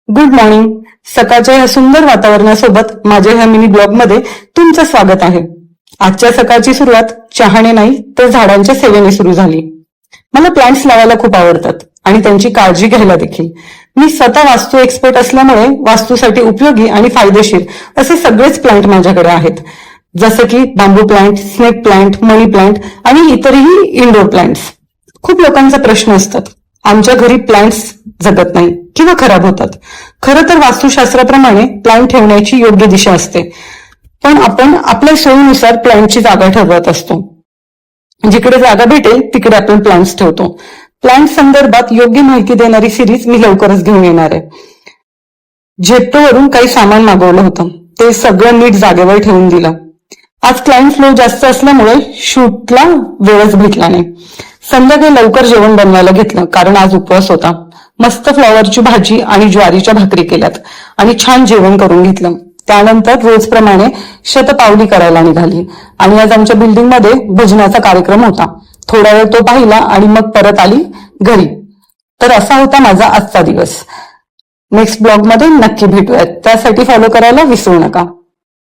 Good morning. सकाळच्या या सुंदर वातावरणासोबत माझ्या ह्या मिनी ब्लॉग मध्ये तुमचं स्वागत आहे. आजच्या सकाळची सुरुवात चहाने नाही तर झाडांच्या सेवेने सुरू झाली. मला प्लांट्स लावायला खूप आवडतात आणि त्यांची काळजी घ्यायला देखील. मी स्वतः वास्तू एक्सपर्ट असल्यामुळे वास्तूसाठी उपयोगी आणि फायदेशीर असे सगळेच प्लांट माझ्याकडे आहेत. जसे की बांबू प्लांट, स्नेक प्लांट, मनी प्लांट आणि इतरही इंडोर प्लांट्स. खूप लोकांचा प्रश्न असतात, आमच्या घरी प्लांट्स जगत नाही किंवा खराब होतात. खरं तर वास्तुशास्त्राप्रमाणे प्लांट ठेवण्याची योग्य दिशा असते, पण आपण आपल्या सोयीनुसार प्लांटची जागा ठरवत असतो. जिकडे जागा भेटेल तिकडे आपण प्लांट्स ठेवतो. प्लांट संदर्भात योग्य माहिती देणारी सिरीज मी लवकरच घेऊन येणार आहे. झेप्टोवरून काही सामान मागवलं होतं, ते सगळं नीट जागेवर ठेवून दिलं. आज क्लायंट फ्लो जास्त असल्यामुळे शूटला वेळच भेटला नाही. संध्याकाळी लवकर जेवण बनवायला घेतलं कारण आज उपवास होता. मस्त फ्लॉवरची भाजी आणि ज्वारीच्या भाकरी केल्यात आणि छान जेवण करून घेतलं. त्यानंतर रोजप्रमाणे शतपावली करायला निघाली आणि आज आमच्या बिल्डिंग मध्ये भजनाचा कार्यक्रम होता. थोडा वेळ तो पाहिला आणि मग परत आली घरी. तर असा होता माझा आजचा दिवस. नेक्स्ट ब्लॉग मध्ये नक्की भेटूयात, त्यासाठी फॉलो करायला विसरू नका.